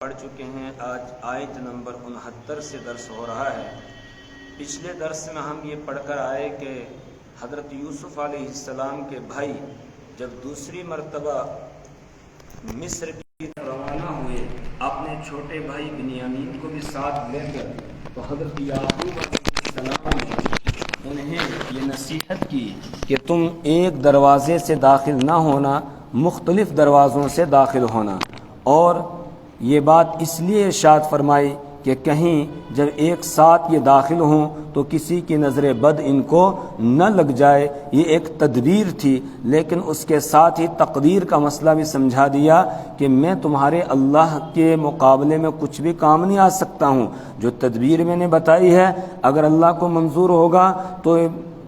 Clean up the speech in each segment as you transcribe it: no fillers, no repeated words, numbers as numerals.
پڑھ چکے ہیں۔ آج آیت نمبر 69 سے درس ہو رہا ہے۔ پچھلے درس میں ہم یہ پڑھ کر آئے کہ حضرت یوسف علیہ السلام کے بھائی جب دوسری مرتبہ مصر کی طرف روانہ ہوئے اپنے چھوٹے بھائی بنیامین کو بھی ساتھ لے کر، تو حضرت یعقوب علیہ السلام نے انہیں یہ نصیحت کی کہ تم ایک دروازے سے داخل نہ ہونا، مختلف دروازوں سے داخل ہونا۔ اور یہ بات اس لیے ارشاد فرمائی کہ کہیں جب ایک ساتھ یہ داخل ہوں تو کسی کی نظر بد ان کو نہ لگ جائے۔ یہ ایک تدبیر تھی، لیکن اس کے ساتھ ہی تقدیر کا مسئلہ بھی سمجھا دیا کہ میں تمہارے اللہ کے مقابلے میں کچھ بھی کام نہیں آ سکتا ہوں۔ جو تدبیر میں نے بتائی ہے، اگر اللہ کو منظور ہوگا تو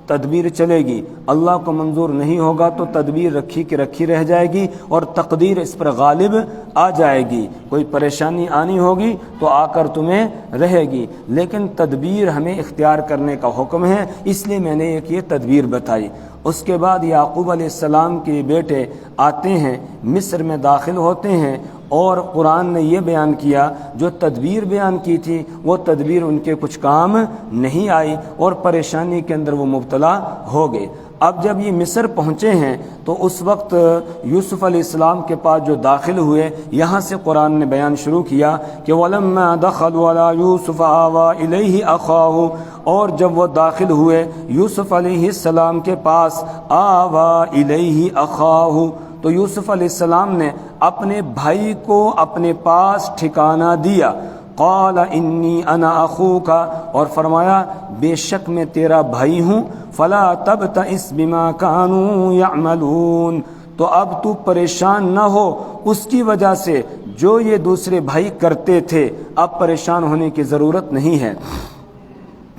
تدبیر چلے گی، اللہ کو منظور نہیں ہوگا تو تدبیر رکھی کی رکھی رہ جائے گی اور تقدیر اس پر غالب آ جائے گی۔ کوئی پریشانی آنی ہوگی تو آ کر تمہیں رہے گی، لیکن تدبیر ہمیں اختیار کرنے کا حکم ہے، اس لیے میں نے ایک یہ تدبیر بتائی۔ اس کے بعد یعقوب علیہ السلام کے بیٹے آتے ہیں، مصر میں داخل ہوتے ہیں، اور قرآن نے یہ بیان کیا جو تدبیر بیان کی تھی وہ تدبیر ان کے کچھ کام نہیں آئی اور پریشانی کے اندر وہ مبتلا ہو گئے۔ اب جب یہ مصر پہنچے ہیں تو اس وقت یوسف علیہ السلام کے پاس جو داخل ہوئے، یہاں سے قرآن نے بیان شروع کیا کہ وَلَمَّا دَخَلُوا عَلَىٰ يُوسُفَ آوَىٰ إِلَيْهِ أَخَاهُ، اور جب وہ داخل ہوئے یوسف علیہ السلام کے پاس، آوَىٰ إِلَيْهِ أَخَاهُ، تو یوسف علیہ السلام نے اپنے بھائی کو اپنے پاس ٹھکانہ دیا۔ قال انی انا اخوک، اور فرمایا بے شک میں تیرا بھائی ہوں، فلا تبتئس بما كانوا يعملون، تو اب تو پریشان نہ ہو اس کی وجہ سے جو یہ دوسرے بھائی کرتے تھے، اب پریشان ہونے کی ضرورت نہیں ہے۔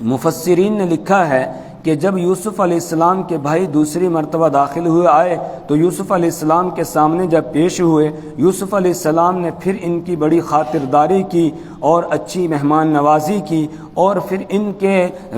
مفسرین نے لکھا ہے کہ جب یوسف علیہ السلام کے بھائی دوسری مرتبہ داخل ہوئے آئے تو یوسف علیہ السلام کے سامنے جب پیش ہوئے، یوسف علیہ السلام نے پھر ان کی بڑی خاطرداری کی اور اچھی مہمان نوازی کی، اور پھر ان کے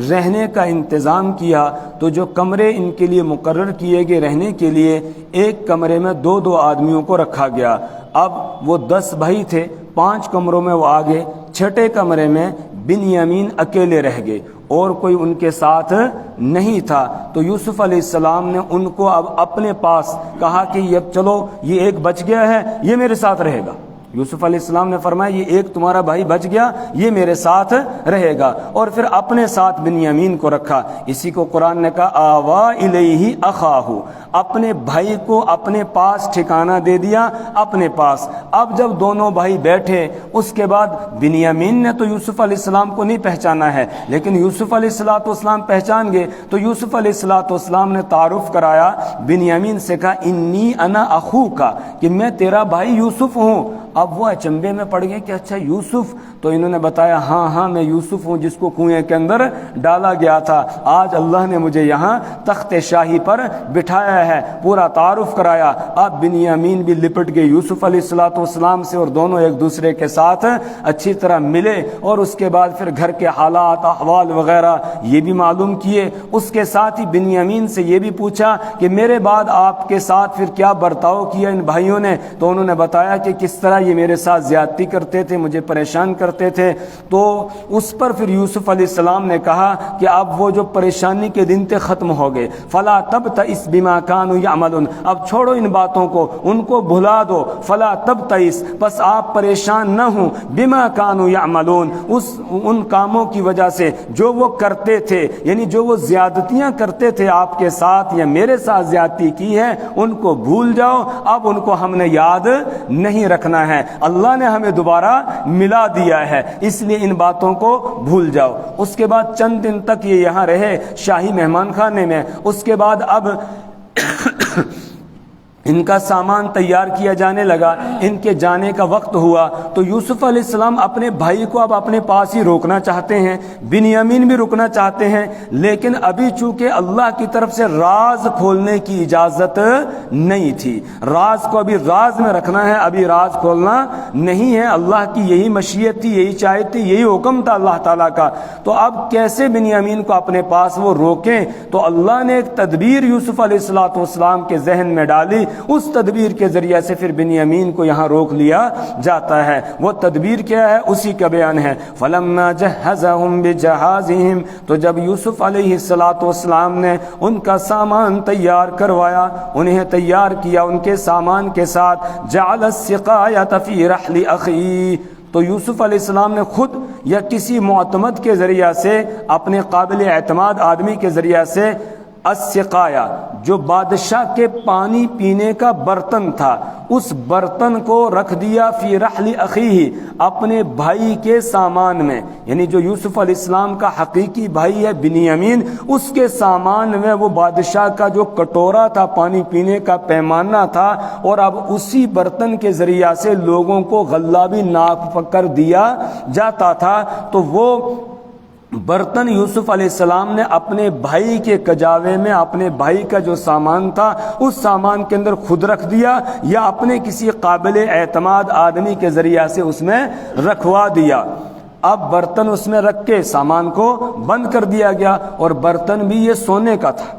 رہنے کا انتظام کیا۔ تو جو کمرے ان کے لیے مقرر کیے گئے رہنے کے لیے، ایک کمرے میں دو آدمیوں کو رکھا گیا۔ اب وہ 10 بھائی تھے، 5 کمروں میں وہ آگے، چھٹے کمرے میں بنیامین اکیلے رہ گئے اور کوئی ان کے ساتھ نہیں تھا۔ تو یوسف علیہ السلام نے ان کو اب اپنے پاس کہا کہ اب چلو یہ ایک بچ گیا ہے، یہ میرے ساتھ رہے گا۔ یوسف علیہ السلام نے فرمایا یہ ایک تمہارا بھائی بچ گیا، یہ میرے ساتھ رہے گا، اور پھر اپنے ساتھ بنیامین کو رکھا۔ اسی کو قرآن نے کہا آوا الیہ اخاہ، اپنے بھائی کو اپنے پاس ٹھکانہ دے دیا، اپنے پاس۔ اب جب دونوں بھائی بیٹھے، اس کے بعد بنیامین نے تو یوسف علیہ السلام کو نہیں پہچانا ہے، لیکن یوسف علیہ السلام پہچان گئے۔ تو یوسف علیہ السلام نے تعارف کرایا، بنیامین سے کہا انی انا اخوک، کہ میں تیرا بھائی یوسف ہوں۔ اب وہ اچنبے میں پڑ گئے کہ اچھا یوسف، تو انہوں نے بتایا ہاں میں یوسف ہوں جس کو کنویں کے اندر ڈالا گیا تھا، آج اللہ نے مجھے یہاں تخت شاہی پر بٹھایا ہے، پورا تعارف کرایا۔ اب بنیامین بھی لپٹ گئے یوسف علیہ السلام سے، اور دونوں ایک دوسرے کے ساتھ اچھی طرح ملے، اور اس کے بعد پھر گھر کے حالات احوال وغیرہ یہ بھی معلوم کیے۔ اس کے ساتھ ہی بنیامین سے یہ بھی پوچھا کہ میرے بعد آپ کے ساتھ پھر کیا برتاؤ کیا ان بھائیوں نے، تو انہوں نے بتایا کہ کس طرح یہ میرے ساتھ زیادتی کرتے تھے، مجھے پریشان کرتے تھے۔ تو اس پر پھر یوسف علیہ السلام نے کہا کہ اب وہ جو پریشانی کے دن تھے ختم ہو گئے، فلا تبتئس بما كانوا يعملون، اب چھوڑو ان باتوں کو، ان کو بھلا دو، فلا تبتئس، بس آپ پریشان نہ ہوں، بما كانوا يعملون، ان کاموں کی وجہ سے جو وہ کرتے تھے، یعنی جو وہ زیادتیاں کرتے تھے آپ کے ساتھ یا میرے ساتھ زیادتی کی ہے، ان کو بھول جاؤ، اب ان کو ہم نے یاد نہیں رکھنا ہے، اللہ نے ہمیں دوبارہ ملا دیا ہے، اس لیے ان باتوں کو بھول جاؤ۔ اس کے بعد چند دن تک یہ یہاں رہے شاہی مہمان خانے میں۔ اس کے بعد اب ان کا سامان تیار کیا جانے لگا، ان کے جانے کا وقت ہوا، تو یوسف علیہ السلام اپنے بھائی کو اب اپنے پاس ہی روکنا چاہتے ہیں، بنیامین بھی رکنا چاہتے ہیں، لیکن ابھی چونکہ اللہ کی طرف سے راز کھولنے کی اجازت نہیں تھی، راز کو ابھی راز میں رکھنا ہے، ابھی راز کھولنا نہیں ہے۔ اللہ کی یہی مشیت تھی، یہی چاہت تھی، یہی حکم تھا اللہ تعالیٰ کا۔ تو اب کیسے بنیامین کو اپنے پاس وہ روکیں؟ تو اللہ نے ایک تدبیر یوسف علیہ السلام کے ذہن میں ڈالی، اس تدبیر کے ذریعے سے پھر بنیامین کو یہاں روک لیا جاتا ہے۔ وہ تدبیر کیا ہے اسی کا بیان ہے۔ فلما جہزہم بجہازہم، تو جب یوسف علیہ السلام نے ان کا سامان تیار کروایا، انہیں تیار کیا ان کے سامان کے ساتھ، جعل السقایۃ فی رحل اخی، تو یوسف علیہ السلام نے خود یا کسی معتمد کے ذریعہ سے، اپنے قابل اعتماد آدمی کے ذریعہ سے، السقایا جو بادشاہ کے پانی پینے کا برتن تھا، اس برتن کو رکھ دیا فی رحل اخیہ، اپنے بھائی کے سامان میں، یعنی جو یوسف علیہ السلام کا حقیقی بھائی ہے بنیامین، اس کے سامان میں وہ بادشاہ کا جو کٹورا تھا، پانی پینے کا پیمانہ تھا، اور اب اسی برتن کے ذریعہ سے لوگوں کو غلہ بھی ناپ کر دیا جاتا تھا۔ تو وہ برتن یوسف علیہ السلام نے اپنے بھائی کے کجاوے میں، اپنے بھائی کا جو سامان تھا اس سامان کے اندر خود رکھ دیا، یا اپنے کسی قابل اعتماد آدمی کے ذریعہ سے اس میں رکھوا دیا۔ اب برتن اس میں رکھ کے سامان کو بند کر دیا گیا، اور برتن بھی یہ سونے کا تھا،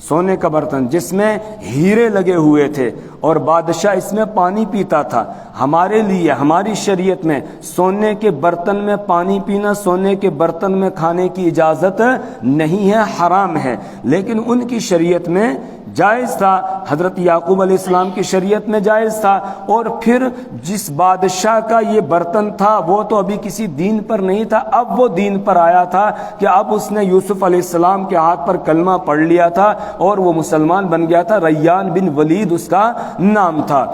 سونے کا برتن جس میں ہیرے لگے ہوئے تھے، اور بادشاہ اس میں پانی پیتا تھا۔ ہمارے لیے، ہماری شریعت میں سونے کے برتن میں پانی پینا، سونے کے برتن میں کھانے کی اجازت نہیں ہے، حرام ہے، لیکن ان کی شریعت میں جائز تھا، حضرت یعقوب علیہ السلام کی شریعت میں جائز تھا۔ اور پھر جس بادشاہ کا یہ برتن تھا وہ تو ابھی کسی دین پر نہیں تھا، اب وہ دین پر آیا تھا کہ اب اس نے یوسف علیہ السلام کے ہاتھ پر کلمہ پڑھ لیا تھا اور وہ مسلمان بن گیا تھا، ریان بن ولید اس کا نام تھا۔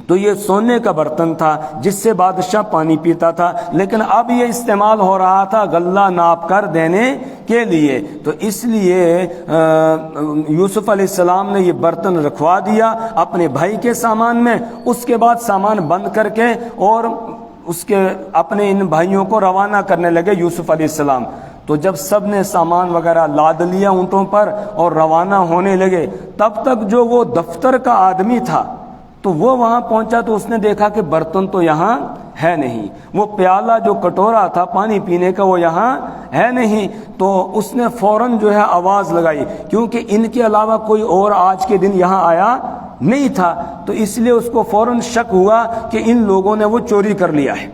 تو یہ سونے کا برتن تھا جس سے بادشاہ پانی پیتا تھا، لیکن اب یہ استعمال ہو رہا تھا غلہ ناپ کر دینے کے لیے، تو اس لیے یوسف علیہ السلام نے یہ برتن رکھوا دیا اپنے بھائی کے سامان میں۔ اس کے بعد سامان بند کر کے اور اس کے اپنے ان بھائیوں کو روانہ کرنے لگے یوسف علیہ السلام۔ تو جب سب نے سامان وغیرہ لاد لیا اونٹوں پر اور روانہ ہونے لگے، تب تک جو وہ دفتر کا آدمی تھا تو وہ وہاں پہنچا، تو اس نے دیکھا کہ برتن تو یہاں ہے نہیں، وہ پیالہ جو کٹورا تھا پانی پینے کا وہ یہاں ہے نہیں۔ تو اس نے فوراً جو ہے آواز لگائی، کیونکہ ان کے علاوہ کوئی اور آج کے دن یہاں آیا نہیں تھا، تو اس لیے اس کو فوراً شک ہوا کہ ان لوگوں نے وہ چوری کر لیا ہے۔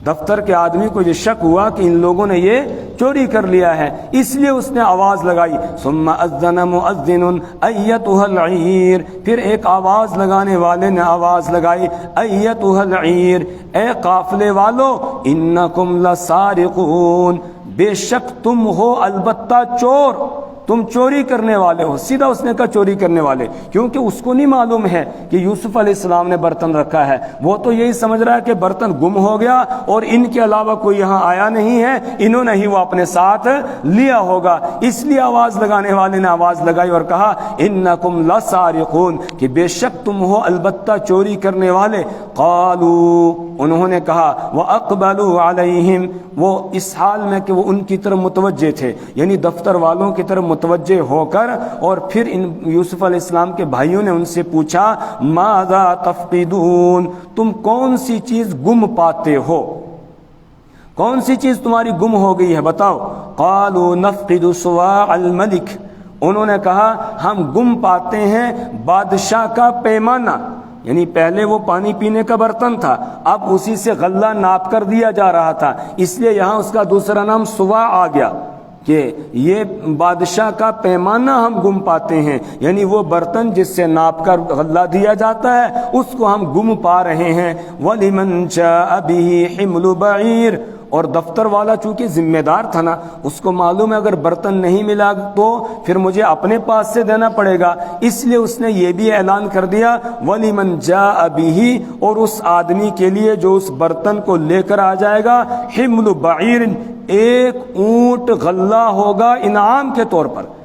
دفتر کے آدمی کو یہ شک ہوا کہ ان لوگوں نے یہ چوری کر لیا ہے، اس لیے اس نے آواز لگائی، ثم اذن مؤذن ایتها العیر، پھر ایک آواز لگانے والے نے آواز لگائی، ایتها العیر، اے قافلے والو، انکم لسارقون، بے شک تم ہو البتہ چور، تم چوری کرنے والے ہو۔ سیدھا اس نے کہا چوری کرنے والے، کیونکہ اس کو نہیں معلوم ہے کہ یوسف علیہ السلام نے برتن رکھا ہے، وہ تو یہی سمجھ رہا ہے کہ برتن گم ہو گیا اور ان کے علاوہ کوئی یہاں آیا نہیں ہے، انہوں نے ہی وہ اپنے ساتھ لیا ہوگا، اس لیے آواز لگانے والے نے آواز لگائی اور کہا انکم لسارقون، کہ بے شک تم ہو البتہ چوری کرنے والے۔ قالوا، انہوں نے کہا، وَأَقْبَلُوا عَلَيْهِمْ، وہ اس حال میں کہ وہ ان کی طرف متوجہ تھے، یعنی دفتر والوں کی طرف متوجہ ہو کر، اور پھر ان یوسف علیہ السلام کے بھائیوں نے ان سے پوچھا، ماذا تفقدون، تم کون سی چیز گم پاتے ہو، کون سی چیز تمہاری گم ہو گئی ہے بتاؤ۔ قالوا نفقد صواع الملک، انہوں نے کہا ہم گم پاتے ہیں بادشاہ کا پیمانہ، یعنی پہلے وہ پانی پینے کا برتن تھا، اب اسی سے غلہ ناپ کر دیا جا رہا تھا، اس لیے یہاں اس کا دوسرا نام صواع آ گیا کہ یہ بادشاہ کا پیمانہ ہم گم پاتے ہیں، یعنی وہ برتن جس سے ناپ کر غلہ دیا جاتا ہے اس کو ہم گم پا رہے ہیں۔ وَلِمَنْ جَاءَ بِهِ حِمْلُ بَعِيرٍ، اور دفتر والا چونکہ ذمہ دار تھا نا، اس کو معلوم ہے اگر برتن نہیں ملا تو پھر مجھے اپنے پاس سے دینا پڑے گا، اس لیے اس نے یہ بھی اعلان کر دیا وَلِمَنْ جَاءَ بِهِ، اور اس آدمی کے لیے جو اس برتن کو لے کر آ جائے گا، حِمْلُ بَعِيرٍ، ایک اونٹ غلہ ہوگا انعام کے طور پر،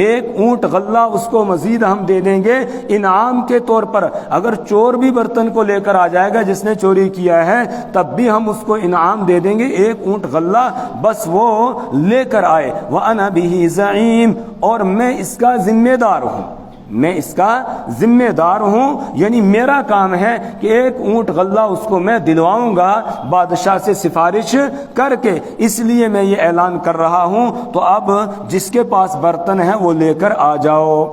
ایک اونٹ غلہ اس کو مزید ہم دے دیں گے انعام کے طور پر۔ اگر چور بھی برتن کو لے کر آ جائے گا جس نے چوری کیا ہے تب بھی ہم اس کو انعام دے دیں گے، ایک اونٹ غلہ بس وہ لے کر آئے۔ وَأَنَا بِهِ زَعِيمٌ، اور میں اس کا ذمہ دار ہوں، میں اس کا ذمہ دار ہوں، یعنی میرا کام ہے کہ ایک اونٹ غلہ اس کو میں دلواؤں گا بادشاہ سے سفارش کر کے، اس لیے میں یہ اعلان کر رہا ہوں، تو اب جس کے پاس برتن ہے وہ لے کر آ جاؤ۔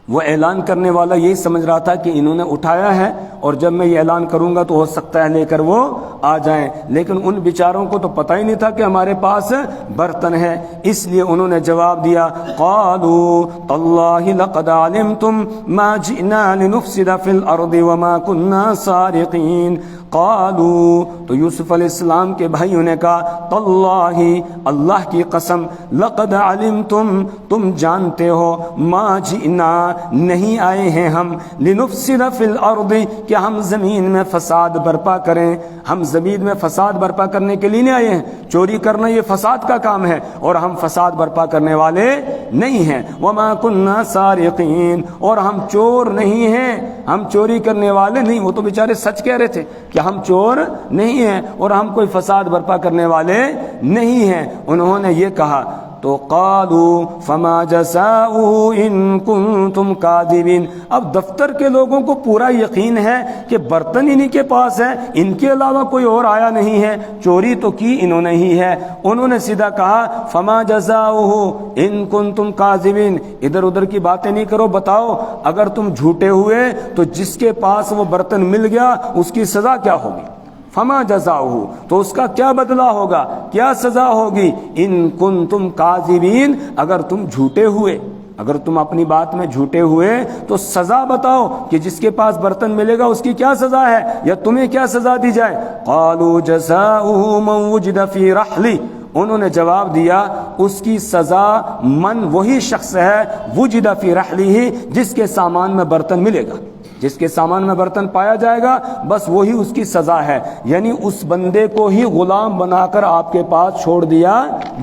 وہ اعلان کرنے والا یہی سمجھ رہا تھا کہ انہوں نے اٹھایا ہے اور جب میں یہ اعلان کروں گا تو ہو سکتا ہے لے کر وہ آ جائیں، لیکن ان بیچاروں کو تو پتہ ہی نہیں تھا کہ ہمارے پاس برتن ہے، اس لیے انہوں نے جواب دیا قالوا تاللہ لقد علمتم ما جئنا لنفسد فی الارض وما كنا سارقین۔ قالوا تو یوسف علیہ السلام کے بھائیوں نے کہا تاللہ اللہ کی قسم لقد علمتم تم جانتے ہو ما جئنا نہیں آئے ہیں ہم لنفسد فی الارض کہ ہم زمین میں فساد برپا کریں، ہم زمین میں فساد برپا کرنے کے لیے نہیں آئے ہیں، چوری کرنا یہ فساد کا کام ہے اور ہم فساد برپا کرنے والے نہیں ہیں، وما كنا سارقین اور ہم چور نہیں ہیں، ہم چوری کرنے والے نہیں۔ وہ تو بیچارے سچ کہہ رہے تھے کہ ہم چور نہیں ہیں اور ہم کوئی فساد برپا کرنے والے نہیں ہیں، انہوں نے یہ کہا تو قالوا فما جزاؤه ان کنتم کاذبین۔ اب دفتر کے لوگوں کو پورا یقین ہے کہ برتن انہی کے پاس ہے، ان کے علاوہ کوئی اور آیا نہیں ہے، چوری تو کی انہوں نے ہی ہے۔ انہوں نے سیدھا کہا فما جزاؤه ان کنتم کاذبین، ادھر ادھر کی باتیں نہیں کرو، بتاؤ اگر تم جھوٹے ہوئے تو جس کے پاس وہ برتن مل گیا اس کی سزا کیا ہوگی؟ فما جزاؤہ تو اس کا کیا بدلہ ہوگا، کیا سزا ہوگی؟ ان کنتم کاذبین اگر تم جھوٹے ہوئے، اگر تم اپنی بات میں جھوٹے ہوئے تو سزا بتاؤ کہ جس کے پاس برتن ملے گا اس کی کیا سزا ہے یا تمہیں کیا سزا دی جائے؟ قالوا جزاؤہ من وجد فی رحلی، انہوں نے جواب دیا اس کی سزا من وہی شخص ہے وجد فی رحلہ جس کے سامان میں برتن ملے گا، جس کے سامان میں برتن پایا جائے گا بس وہی اس کی سزا ہے، یعنی اس بندے کو ہی غلام بنا کر آپ کے پاس چھوڑ دیا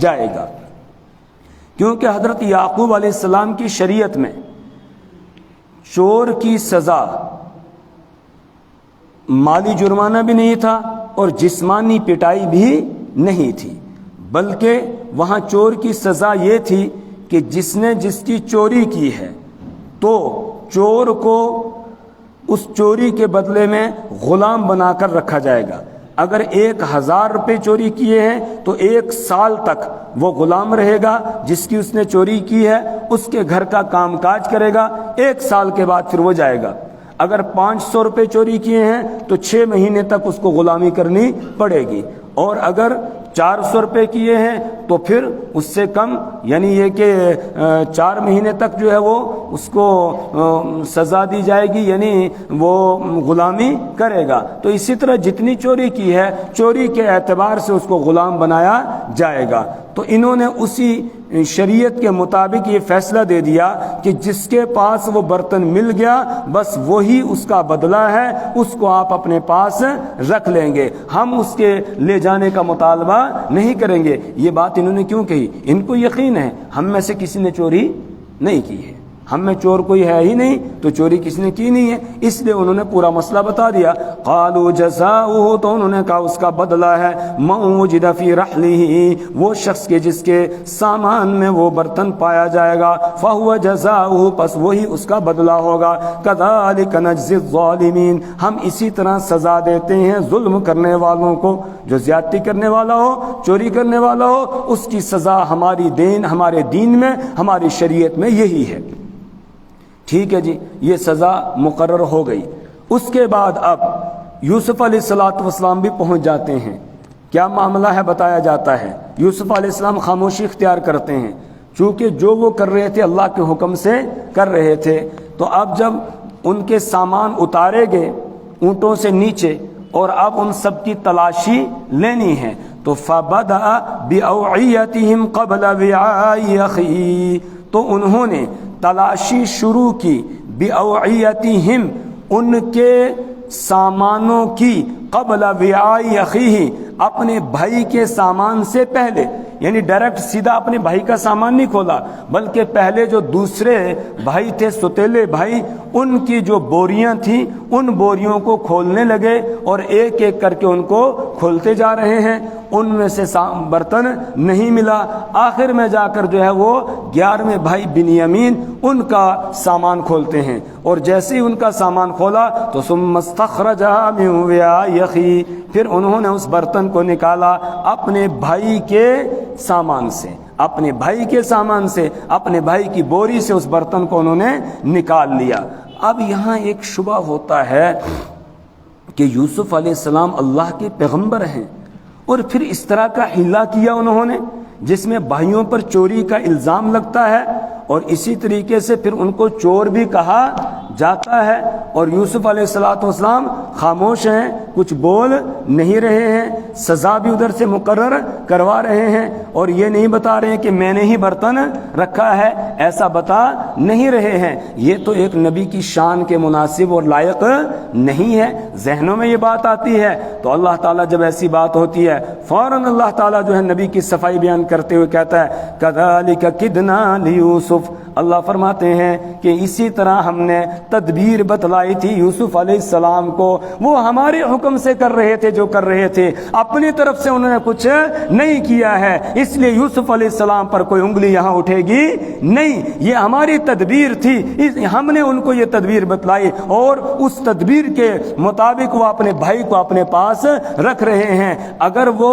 جائے گا۔ کیونکہ حضرت یعقوب علیہ السلام کی شریعت میں چور کی سزا مالی جرمانہ بھی نہیں تھا اور جسمانی پٹائی بھی نہیں تھی، بلکہ وہاں چور کی سزا یہ تھی کہ جس نے جس کی چوری کی ہے تو چور کو اس چوری کے بدلے میں غلام بنا کر رکھا جائے گا۔ اگر 1000 روپے چوری کیے ہیں تو 1 سال تک وہ غلام رہے گا، جس کی اس نے چوری کی ہے اس کے گھر کا کام کاج کرے گا، 1 سال کے بعد پھر وہ جائے گا۔ اگر 500 روپے چوری کیے ہیں تو 6 مہینے تک اس کو غلامی کرنی پڑے گی، اور اگر 400 روپے کیے ہیں تو پھر اس سے کم، یعنی یہ کہ 4 مہینے تک جو ہے وہ اس کو سزا دی جائے گی، یعنی وہ غلامی کرے گا۔ تو اسی طرح جتنی چوری کی ہے چوری کے اعتبار سے اس کو غلام بنایا جائے گا۔ تو انہوں نے اسی شریعت کے مطابق یہ فیصلہ دے دیا کہ جس کے پاس وہ برتن مل گیا بس وہی اس کا بدلہ ہے، اس کو آپ اپنے پاس رکھ لیں گے، ہم اس کے لے جانے کا مطالبہ نہیں کریں گے۔ یہ بات انہوں نے کیوں کہی؟ ان کو یقین ہے ہم میں سے کسی نے چوری نہیں کی ہے، ہم میں چور کوئی ہے ہی نہیں، تو چوری کس نے کی نہیں ہے، اس لیے انہوں نے پورا مسئلہ بتا دیا۔ قالوا جزاؤہ تو انہوں نے کہا اس کا بدلہ ہے من وجد فی رحلہ، وہ شخص کے جس کے سامان میں وہ برتن پایا جائے گا، فہو جزاؤہ پس وہی اس کا بدلہ ہوگا۔ کذالک نجزی الظالمین، ہم اسی طرح سزا دیتے ہیں ظلم کرنے والوں کو، جو زیادتی کرنے والا ہو، چوری کرنے والا ہو، اس کی سزا ہمارے دین میں، ہماری شریعت میں یہی ہے۔ ٹھیک ہے جی، یہ سزا مقرر ہو گئی۔ اس کے بعد اب یوسف علیہ السلام بھی پہنچ جاتے ہیں۔ کیا معاملہ ہے بتایا جاتا ہے۔ یوسف علیہ السلام خاموشی اختیار کرتے ہیں، چونکہ جو وہ کر رہے تھے اللہ کے حکم سے کر رہے تھے۔ تو اب جب ان کے سامان اتارے گئے اونٹوں سے نیچے اور اب ان سب کی تلاشی لینی ہے، تو فَبَدَأَ بِأَوْعِيَتِهِمْ قَبْلَ وِعَاءِ أَخِيهِ، تو انہوں نے تلاشی شروع کی بِأَوْعِيَتِهِمْ ان کے سامانوں کی، قبل وعاء اخیہ اپنے بھائی کے سامان سے پہلے، یعنی ڈائریکٹ سیدھا اپنے بھائی کا سامان نہیں کھولا، بلکہ پہلے جو دوسرے بھائی تھے، ستیلے بھائی، ان کی جو بوریاں تھیں ان بوریوں کو کھولنے لگے اور ایک ایک کر کے ان کو کھولتے جا رہے ہیں۔ ان میں سے برتن نہیں ملا، آخر میں جا کر جو ہے وہ 11ویں بھائی بنیامین ان کا سامان کھولتے ہیں، اور جیسے ہی ان کا سامان کھولا تو ثم استخرجها من وعاء اخیہ، پھر انہوں نے اس برتن کو نکالا اپنے بھائی کے سامان سے، اپنے بھائی کے سامان سے، اپنے بھائی کی بوری سے اس برتن کو انہوں نے نکال لیا۔ اب یہاں ایک شبہ ہوتا ہے کہ یوسف علیہ السلام اللہ کے پیغمبر ہیں، اور پھر اس طرح کا حیلہ کیا انہوں نے جس میں بھائیوں پر چوری کا الزام لگتا ہے، اور اسی طریقے سے پھر ان کو چور بھی کہا جاتا ہے، اور یوسف علیہ السلام خاموش ہیں، کچھ بول نہیں رہے ہیں، سزا بھی ادھر سے مقرر کروا رہے ہیں، اور یہ نہیں بتا رہے ہیں کہ میں نے ہی برتن رکھا ہے، ایسا بتا نہیں رہے ہیں۔ یہ تو ایک نبی کی شان کے مناسب اور لائق نہیں ہے۔ ذہنوں میں یہ بات آتی ہے تو اللہ تعالیٰ جب ایسی بات ہوتی ہے فوراً اللہ تعالیٰ جو ہے نبی کی صفائی بیان کرتے ہوئے کہتا ہے کذالک کدنا لیوسف، اللہ فرماتے ہیں کہ اسی طرح ہم نے تدبیر بتلائی تھی یوسف علیہ السلام کو، وہ ہمارے حکم سے کر رہے تھے جو کر رہے تھے، اپنی طرف سے انہوں نے کچھ نہیں کیا ہے، اس لیے یوسف علیہ السلام پر کوئی انگلی یہاں اٹھے گی نہیں، یہ ہماری تدبیر تھی، ہم نے ان کو یہ تدبیر بتلائی، اور اس تدبیر کے مطابق وہ اپنے بھائی کو اپنے پاس رکھ رہے ہیں۔ اگر وہ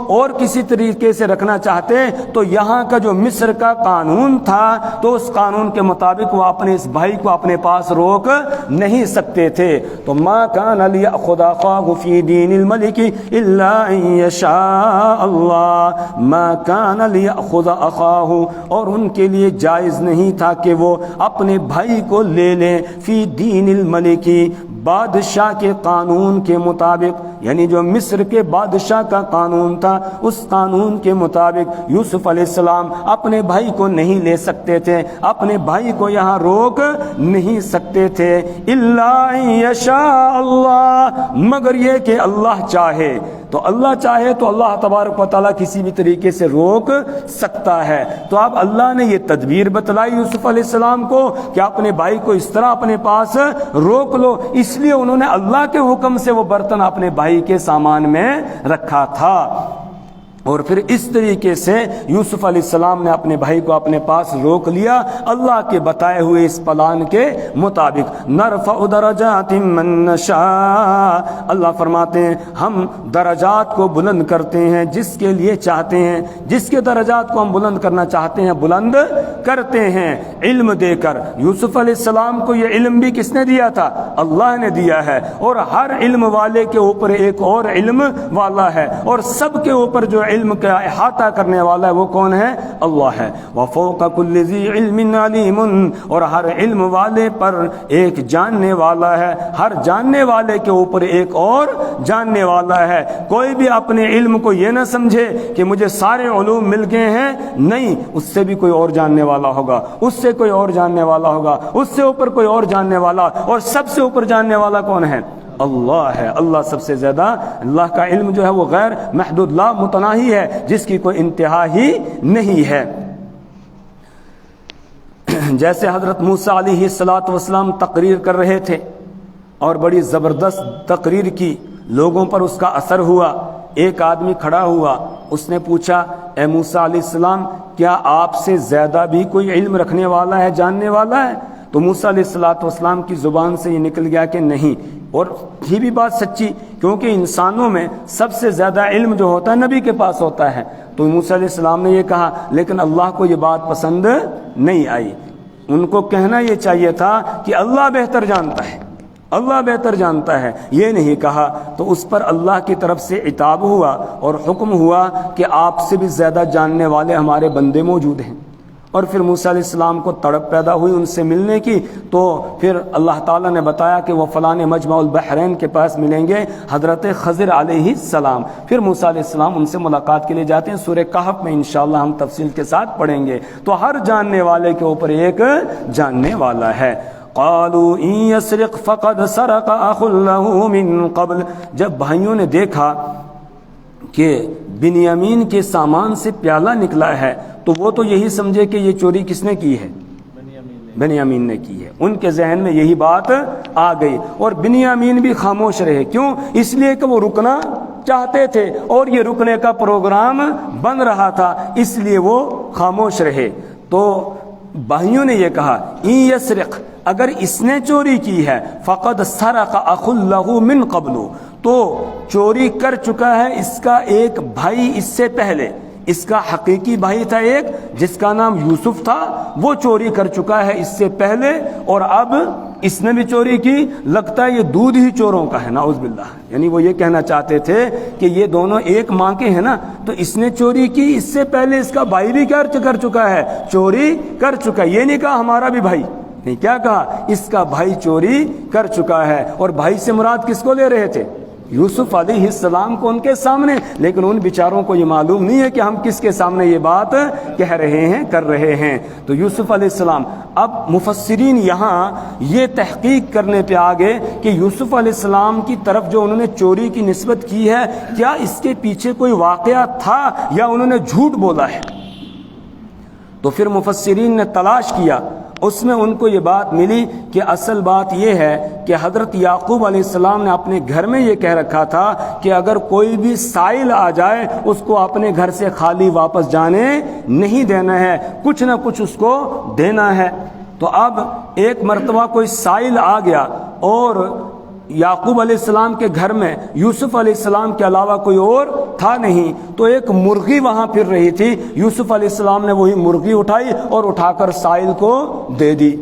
اور کسی طریقے سے رکھنا چاہتے تو یہاں کا جو مصر کا قانون تھا تو اس قانون کے مطابق وہ اپنے اس بھائی کو اپنے پاس روک نہیں سکتے تھے۔ تو ما کان لیأخذ اخاہ فی دین الملک الا ان یشاء اللہ، ما کان لیأخذ اخاہ، اور ان کے لیے جائز نہیں تھا کہ وہ اپنے بھائی کو لے لیں فی دین الملک، بادشاہ کے قانون کے مطابق، یعنی جو مصر کے بادشاہ کا قانون تھا اس قانون کے مطابق یوسف علیہ السلام اپنے بھائی کو نہیں لے سکتے تھے، اپنے بھائی کو یہاں روک نہیں سکتے تھے۔ الا ان یشاء اللہ، مگر یہ کہ اللہ چاہے، تو اللہ چاہے تو اللہ تبارک و تعالیٰ کسی بھی طریقے سے روک سکتا ہے۔ تو اب اللہ نے یہ تدبیر بتلائی یوسف علیہ السلام کو کہ اپنے بھائی کو اس طرح اپنے پاس روک لو، اس لیے انہوں نے اللہ کے حکم سے وہ برتن اپنے بھائی کے سامان میں رکھا تھا، اور پھر اس طریقے سے یوسف علیہ السلام نے اپنے بھائی کو اپنے پاس روک لیا اللہ کے بتائے ہوئے اس پلان کے مطابق۔ نرفع درجات من نشاء، اللہ فرماتے ہیں ہم درجات کو بلند کرتے ہیں جس کے لیے چاہتے ہیں، جس کے درجات کو ہم بلند کرنا چاہتے ہیں بلند کرتے ہیں علم دے کر۔ یوسف علیہ السلام کو یہ علم بھی کس نے دیا تھا؟ اللہ نے دیا ہے، اور ہر علم والے کے اوپر ایک اور علم والا ہے، اور سب کے اوپر جو علم کا احاطہ کرنے والا ہے وہ کون ہے؟ اللہ ہے۔ وفوق کل ذی علم علیم، اور ہر علم والے پر ایک جاننے والا ہے، ہر جاننے والے کے اوپر ایک اور جاننے والا ہے۔ کوئی بھی اپنے علم کو یہ نہ سمجھے کہ مجھے سارے علوم مل گئے ہیں، نہیں، اس سے بھی کوئی اور جاننے والا ہوگا، اس سے کوئی اور جاننے والا ہوگا، اس سے اوپر کوئی اور جاننے والا، اور سب سے اوپر جاننے والا کون ہے؟ اللہ ہے۔ اللہ سب سے زیادہ، اللہ کا علم جو ہے وہ غیر محدود لا متناہی ہے، جس کی کوئی انتہا ہی نہیں ہے۔ جیسے حضرت موسیٰ علیہ السلام تقریر کر رہے تھے اور بڑی زبردست تقریر کی، لوگوں پر اس کا اثر ہوا، ایک آدمی کھڑا ہوا، اس نے پوچھا اے موسیٰ علیہ السلام کیا آپ سے زیادہ بھی کوئی علم رکھنے والا ہے، جاننے والا ہے؟ تو موسیٰ علیہ السلام کی زبان سے یہ نکل گیا کہ نہیں، اور یہ بھی بات سچی، کیونکہ انسانوں میں سب سے زیادہ علم جو ہوتا ہے نبی کے پاس ہوتا ہے۔ تو موسیٰ علیہ السلام نے یہ کہا، لیکن اللہ کو یہ بات پسند نہیں آئی، ان کو کہنا یہ چاہیے تھا کہ اللہ بہتر جانتا ہے، اللہ بہتر جانتا ہے، یہ نہیں کہا۔ تو اس پر اللہ کی طرف سے عتاب ہوا اور حکم ہوا کہ آپ سے بھی زیادہ جاننے والے ہمارے بندے موجود ہیں۔ اور پھر موسیٰ علیہ السلام کو تڑپ پیدا ہوئی ان سے ملنے کی، تو پھر اللہ تعالیٰ نے بتایا کہ وہ فلاں مجمع البحرین کے پاس ملیں گے حضرت خضر علیہ السلام۔ پھر موسیٰ علیہ السلام ان سے ملاقات کے لیے جاتے ہیں، سورہ کہف میں انشاءاللہ ہم تفصیل کے ساتھ پڑھیں گے۔ تو ہر جاننے والے کے اوپر ایک جاننے والا ہے۔ قالوا ان يسرق فقد سرق اخ له من قبل، جب بھائیوں نے دیکھا کہ بنیامین کے سامان سے پیالہ نکلا ہے تو وہ تو یہی سمجھے کہ یہ چوری کس نے کی ہے؟ بنیامین نے کی ہے۔ ان کے ذہن میں یہی بات آ گئی، اور بنیامین بھی خاموش رہے۔ کیوں؟ اس لیے کہ وہ رکنا چاہتے تھے اور یہ رکنے کا پروگرام بن رہا تھا، اس لیے وہ خاموش رہے۔ تو بھائیوں نے یہ کہا ان یسرق، اگر اس نے چوری کی ہے، فقد سرق اخ له من قبل، تو چوری کر چکا ہے اس کا ایک بھائی اس سے پہلے، اس کا حقیقی بھائی تھا ایک جس کا نام یوسف تھا، وہ چوری کر چکا ہے اس سے پہلے، اور اب اس نے بھی چوری کی، لگتا ہے یہ دودھ ہی چوروں کا ہے، نعوذ باللہ۔ یعنی وہ یہ کہنا چاہتے تھے کہ یہ دونوں ایک ماں کے ہیں نا، تو اس نے چوری کی، اس سے پہلے اس کا بھائی بھی کیا کر چکا ہے، چوری کر چکا ہے۔ یہ نہیں کہا ہمارا بھی بھائی، نہیں، کیا کہا، اس کا بھائی چوری کر چکا ہے۔ اور بھائی سے مراد کس کو لے رہے تھے؟ یوسف علیہ السلام کو ان کے سامنے، لیکن ان بیچاروں کو یہ معلوم نہیں ہے کہ ہم کس کے سامنے یہ بات کہہ رہے ہیں، کر رہے ہیں۔ تو یوسف علیہ السلام، اب مفسرین یہاں یہ تحقیق کرنے پہ آگے کہ یوسف علیہ السلام کی طرف جو انہوں نے چوری کی نسبت کی ہے، کیا اس کے پیچھے کوئی واقعہ تھا یا انہوں نے جھوٹ بولا ہے؟ تو پھر مفسرین نے تلاش کیا، اس میں ان کو یہ بات ملی کہ اصل بات یہ ہے کہ حضرت یعقوب علیہ السلام نے اپنے گھر میں یہ کہہ رکھا تھا کہ اگر کوئی بھی سائل آ جائے اس کو اپنے گھر سے خالی واپس جانے نہیں دینا ہے، کچھ نہ کچھ اس کو دینا ہے۔ تو اب ایک مرتبہ کوئی سائل آ گیا اور یعقوب علیہ السلام کے گھر میں یوسف علیہ السلام کے علاوہ کوئی اور تھا نہیں، تو ایک مرغی وہاں پھر رہی تھی، یوسف علیہ السلام نے وہی مرغی اٹھائی اور اٹھا کر سائل کو دے دی۔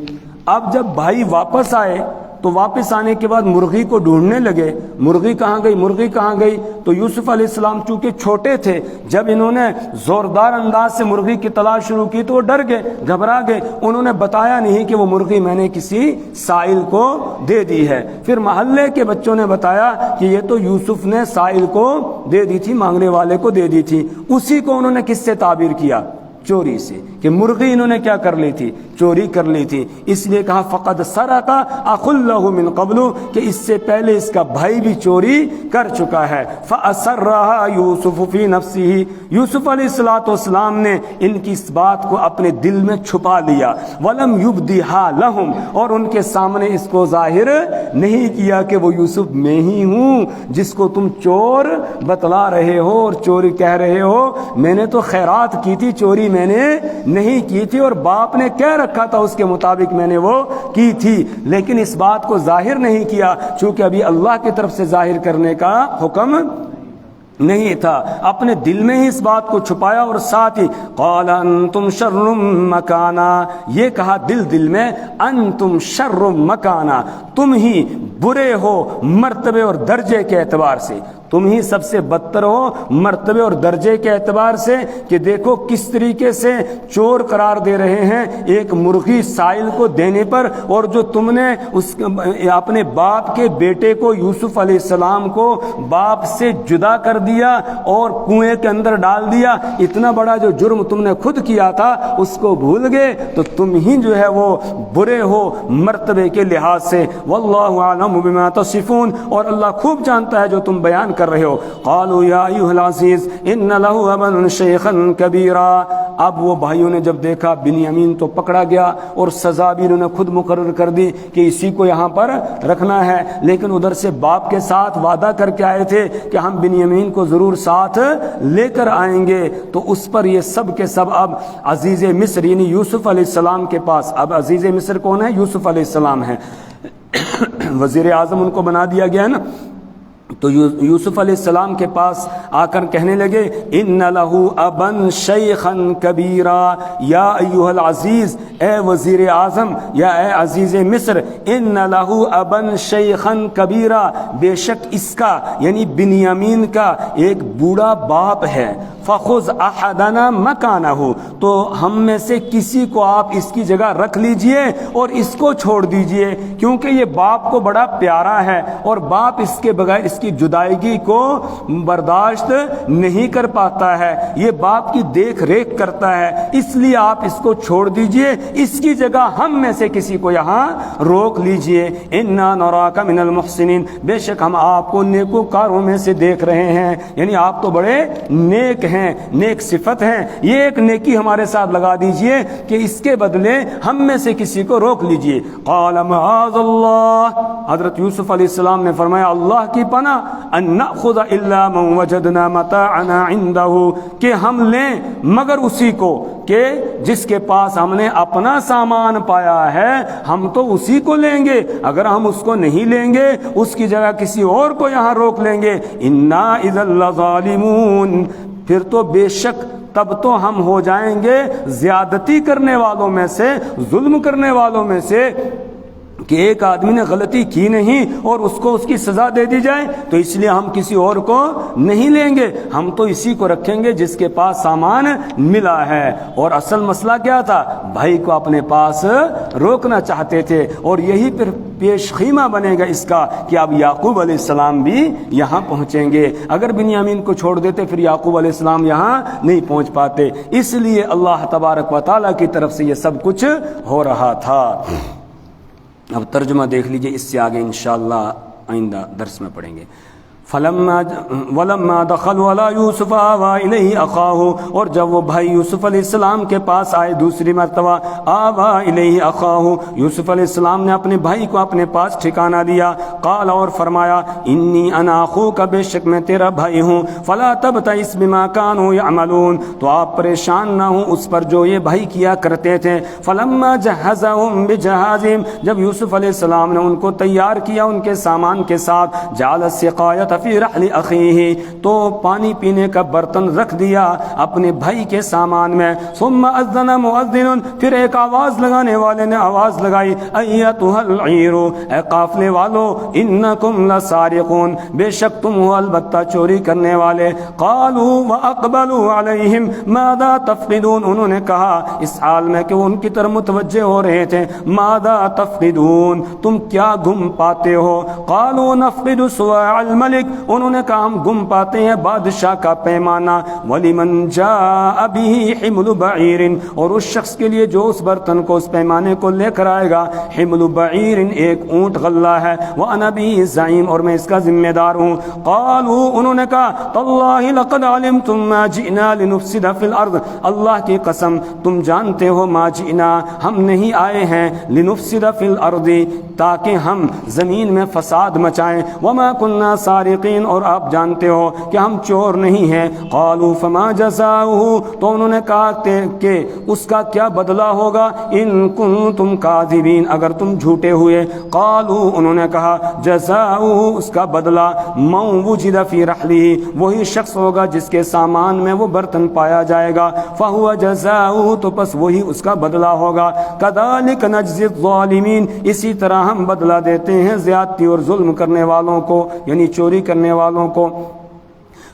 اب جب بھائی واپس آئے تو واپس آنے کے بعد مرغی کو ڈھونڈنے لگے، مرغی کہاں گئی، مرغی کہاں گئی؟ تو یوسف علیہ السلام چونکہ چھوٹے تھے، جب انہوں نے زوردار انداز سے مرغی کی تلاش شروع کی تو وہ ڈر گئے، گھبرا گئے، انہوں نے بتایا نہیں کہ وہ مرغی میں نے کسی سائل کو دے دی ہے۔ پھر محلے کے بچوں نے بتایا کہ یہ تو یوسف نے سائل کو دے دی تھی، مانگنے والے کو دے دی تھی۔ اسی کو انہوں نے کس سے تعبیر کیا؟ چوری سے، کہ مرغی انہوں نے کیا کر لی تھی؟ چوری کر لی تھی۔ اس لیے کہا فقد سرق اخ له من قبل، کہ اس سے پہلے اس کا بھائی بھی چوری کر چکا ہے۔ فاسرها یوسف فی نفسه، یوسف علیہ الصلوۃ والسلام نے ان کی اس بات کو اپنے دل میں چھپا لیا، ولم یبدها لهم، اور ان کے سامنے اس کو ظاہر نہیں کیا کہ وہ یوسف میں ہی ہوں جس کو تم چور بتلا رہے ہو اور چوری کہہ رہے ہو۔ میں نے تو خیرات کی تھی، چوری میں نے نہیں کی تھی، اور باپ نے کہہ رکھا تھا اس کے مطابق میں نے وہ کی تھی، لیکن اس بات کو ظاہر نہیں کیا چونکہ ابھی اللہ کی طرف سے ظاہر کرنے کا حکم نہیں تھا، اپنے دل میں ہی اس بات کو چھپایا۔ اور ساتھ ہی قال انتم شر مکانا، یہ کہا دل میں، انتم شر مکانا، تم ہی برے ہو مرتبے اور درجے کے اعتبار سے، تم ہی سب سے بدتر ہو مرتبے اور درجے کے اعتبار سے، کہ دیکھو کس طریقے سے چور قرار دے رہے ہیں ایک مرغی سائل کو دینے پر، اور جو تم نے اس اپنے باپ کے بیٹے کو یوسف علیہ السلام کو باپ سے جدا کر دیا اور کنویں کے اندر ڈال دیا، اتنا بڑا جو جرم تم نے خود کیا تھا اس کو بھول گئے، تو تم ہی جو ہے وہ برے ہو مرتبے کے لحاظ سے۔ واللہ اعلم بما تصفون، اور اللہ خوب جانتا ہے جو تم بیان کر رہے ہو۔ قالوا یا ایھا العزیز ان له ابا شیخا کبیرا، اب وہ بھائیوں نے جب دیکھا بنیامین تو پکڑا گیا اور سزا بھی انہوں نے خود مقرر کر دی کہ اسی کو یہاں پر رکھنا ہے، لیکن ادھر سے باپ کے ساتھ وعدہ کر کے آئے تھے کہ ہم بنیامین کو ضرور ساتھ لے کر آئیں گے، تو اس پر یہ سب کے سب اب عزیز مصر یعنی یوسف علیہ السلام کے پاس، اب عزیز مصر کون ہے؟ یوسف علیہ السلام ہے، وزیر اعظم ان کو بنا دیا گیا ہے نا، تو یوسف علیہ السلام کے پاس آ کر کہنے لگے ان لہ ابا شیخا کبیرا، یا ایھا العزیز، اے وزیر اعظم یا اے عزیز مصر، ان لہ ابا شیخا کبیرا، بے شک اس کا یعنی بنیامین کا ایک بوڑھا باپ ہے، فخذ احدنا مکانہ، تو ہم میں سے کسی کو آپ اس کی جگہ رکھ لیجئے اور اس کو چھوڑ دیجئے، کیونکہ یہ باپ کو بڑا پیارا ہے اور باپ اس کے بغیر اس کی جدائیگی کو برداشت نہیں کر پاتا ہے، یہ باپ کی دیکھ ریکھ کرتا ہے، اس لیے آپ اس کو چھوڑ دیجئے، اس کی جگہ ہم میں سے کسی کو یہاں روک لیجئے۔ انا نراک من المحسنین، بے شک ہم آپ کو نیکوکاروں میں سے دیکھ رہے ہیں، یعنی آپ تو بڑے نیک ہیں، نیک صفت ہیں، یہ ایک نیکی ہمارے ساتھ لگا دیجئے کہ اس کے بدلے ہم میں سے کسی کو روک لیجئے۔ قال معاذ اللہ، حضرت یوسف علیہ السلام نے فرمایا اللہ کی پناہ، ان نأخذ الا من وجدنا متاعنا عنده، کہ ہم لیں مگر اسی کو کہ جس کے پاس ہم نے اپنا سامان پایا ہے، ہم تو اسی کو لیں گے، اگر ہم اس کو نہیں لیں گے اس کی جگہ کسی اور کو یہاں روک لیں گے، انا اذا لظالمون، پھر تو بے شک تب تو ہم ہو جائیں گے زیادتی کرنے والوں میں سے، ظلم کرنے والوں میں سے، کہ ایک آدمی نے غلطی کی نہیں اور اس کو اس کی سزا دے دی جائے، تو اس لیے ہم کسی اور کو نہیں لیں گے، ہم تو اسی کو رکھیں گے جس کے پاس سامان ملا ہے۔ اور اصل مسئلہ کیا تھا؟ بھائی کو اپنے پاس روکنا چاہتے تھے، اور یہی پھر پیش خیمہ بنے گا اس کا کہ اب یعقوب علیہ السلام بھی یہاں پہنچیں گے۔ اگر بنیامین کو چھوڑ دیتے پھر یعقوب علیہ السلام یہاں نہیں پہنچ پاتے، اس لیے اللہ تبارک و تعالیٰ کی طرف سے یہ سب کچھ ہو رہا تھا۔ اب ترجمہ دیکھ لیجئے، اس سے آگے انشاءاللہ آئندہ درس میں پڑھیں گے۔ ولما دخلوا على يوسف آوى الیہ اخاہ، اور جب وہ بھائی یوسف علیہ السلام کے پاس آئے دوسری مرتبہ، آوى الیہ اخاہ، یوسف علیہ السلام نے اپنے بھائی کو اپنے پاس ٹھکانہ دیا، قال، اور فرمایا، انی انا اخوک، بے شک میں تیرا بھائی ہوں، فلا تبتئس بما كانوا يعملون، تو آپ پریشان نہ ہوں اس پر جو یہ بھائی کیا کرتے تھے۔ فلما جہزهم بجہازهم، جب یوسف علیہ السلام نے ان کو تیار کیا ان کے سامان کے ساتھ، جعل السقایۃ فی رحل اخیہ، تو پانی پینے کا برتن رکھ دیا اپنے بھائی کے سامان میں۔ ثم اذن مؤذن، پھر ایک آواز لگانے والے نے آواز لگائی، ایتھا العیر، اے قافلے والو، انکم لسارقون، بے شک تم ہو البتہ چوری کرنے والے۔ قالوا واقبلوا علیہم ماذا تفقدون، انہوں نے کہا اس حال میں کہ وہ ان کی طرف متوجہ ہو رہے تھے، ماذا تفقدون، تم کیا گم پاتے ہو؟ قالوا نفقد صواع الملک، انہوں نے کہا ہم گم پاتے ہیں بادشاہ کا پیمانہ، وَلِمَنْ جَاءَ بِهِ حِمْلُ بَعِيرٍ، اور اس شخص کے لیے جو اس برتن کو، اس پیمانے کو لے کر آئے گا، حِمْلُ بَعِيرٍ، ایک اونٹ غلہ ہے، وَأَنَا بِهِ زَعِيمٌ، اور میں اس کا ذمہ دار ہوں۔ قالوا، انہوں نے کہا، تَاللَّهِ لَقَدْ عَلِمْتُمْ مَا جِئْنَا لِنُفْسِدَ فِي الْأَرْضِ، اللہ کی قسم تم جانتے ہو، ما جئنا، ہم نہیں آئے ہیں، لِنُفْسِدَ فِي الْأَرْضِ، تاکہ ہم زمین میں فساد مچائیں، وَمَا كُنَّا سارقین، اور آپ جانتے ہو کہ ہم چور نہیں ہیں۔ قالوا فما جزاؤہ، تو انہوں نے کہا کہ اس کا کیا بدلہ ہوگا، ان کنتم کاذبین، اگر تم جھوٹے ہوئے۔ قالوا، انہوں نے کہا، جزاؤہ، اس کا بدلہ، من وجد فی رحلہ، وہی شخص ہوگا جس کے سامان میں وہ برتن پایا جائے گا، فہو جزاؤہ، تو پس وہی اس کا بدلہ ہوگا۔ کذالک نجزی الظالمین، اسی طرح ہم بدلہ دیتے ہیں زیادتی اور ظلم کرنے والوں کو، یعنی چوری کرنے والوں کو۔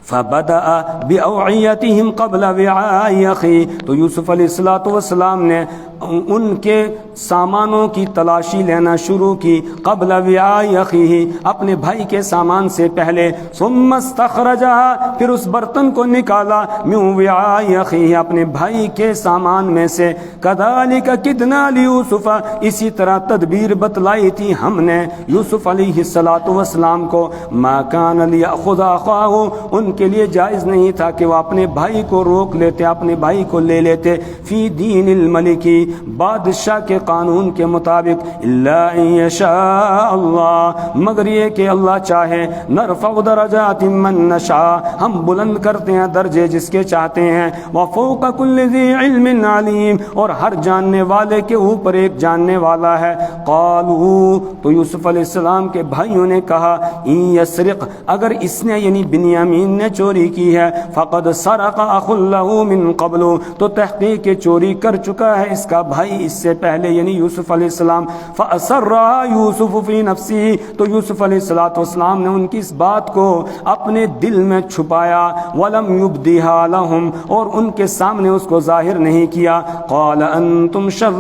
فبدأ بأوعیتهم قبل وعاء اخیہ، تو یوسف علیہ السلام نے ان کے سامانوں کی تلاشی لینا شروع کی، قبل وعاء اخیہ، اپنے بھائی کے سامان سے پہلے، ثم استخرجها، پھر اس برتن کو نکالا، من وعاء اخیہ، اپنے بھائی کے سامان میں سے۔ کذالک کدنا لیوسف، اسی طرح تدبیر بتلائی تھی ہم نے یوسف علیہ السلام کو، ما کان لیأخذ اخاہ، ان کے لیے جائز نہیں تھا کہ وہ اپنے بھائی کو روک لیتے، اپنے بھائی کو لے لیتے، فی دین الملکی، بادشاہ کے قانون کے مطابق، الا ان یشاء اللہ، مگر یہ کہ اللہ چاہے، نرفع درجات من نشاء، ہم بلند کرتے ہیں درجے جس کے چاہتے ہیں، وفوق کل ذی علم علیم، اور ہر جاننے والے کے اوپر ایک جاننے والا ہے۔ قالوا، تو یوسف علیہ السلام کے بھائیوں نے کہا، ان یسرق، اگر اس نے یعنی بنیامین نے چوری کی ہے، فقد سرق اخ له من قبل، تو تحقیق کے چوری کر چکا ہے اس کا بھائی اس سے پہلے، یعنی یوسف علیہ السلام۔ فأسرها یوسف فی نفسہ، تو یوسف علیہ السلام نے ان کی اس بات کو اپنے دل میں چھپایا، ولم یبدها لهم، اور ان کے سامنے اس کو ظاہر نہیں کیا۔ قال انتم شر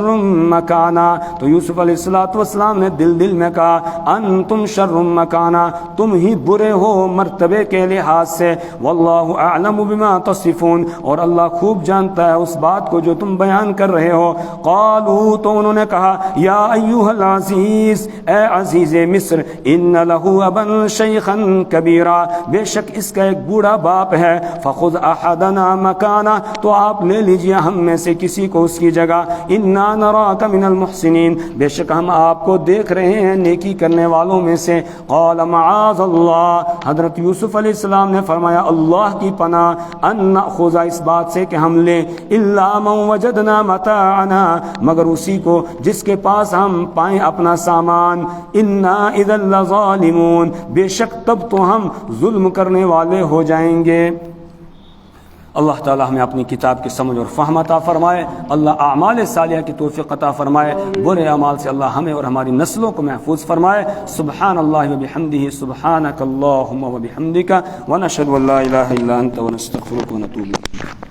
مکانا، تو یوسف علیہ السلام نے دل میں کہا، انتم شر مکانا، تم ہی برے ہو مرتبے کے لحاظ سے، واللہ اعلم بما تصفون، اور اللہ خوب جانتا ہے اس بات کو جو تم بیان کر رہے ہو۔ قالوا، تو انہوں نے کہا، یا ایھا العزیز، اے عزیز مصر، ان له ابا شیخا کبیرا، بے شک اس کا ایک بوڑھا باپ ہے، فخذ احدنا مکانا، تو آپ لے لیجئے ہم میں سے کسی کو اس کی جگہ، انا نراک من المحسنین، بے شک ہم آپ کو دیکھ رہے ہیں نیکی کرنے والوں میں سے۔ قال معاذ اللہ، حضرت یوسف علیہ السلام نے فرمایا اللہ کی پناہ، ان نأخذ، اس بات سے کہ ہم لیں، الا من وجدنا متاعنا، مگر اسی کو جس کے پاس ہم پائیں اپنا سامان، انا اذا لظالمون، بے شک تب تو ہم ظلم کرنے والے ہو جائیں گے۔ اللہ تعالی ہمیں اپنی کتاب کی سمجھ اور فہم عطا فرمائے. اللہ اعمال صالحہ کی توفیق عطا فرمائے. برے اعمال سے اللہ ہمیں اور ہماری نسلوں کو محفوظ فرمائے. سبحان اللہ و بحمدہ سبحانک اللہم و بحمدک ونشہد ان لا الہ الا انت ونستغفرک ونتوب الیک.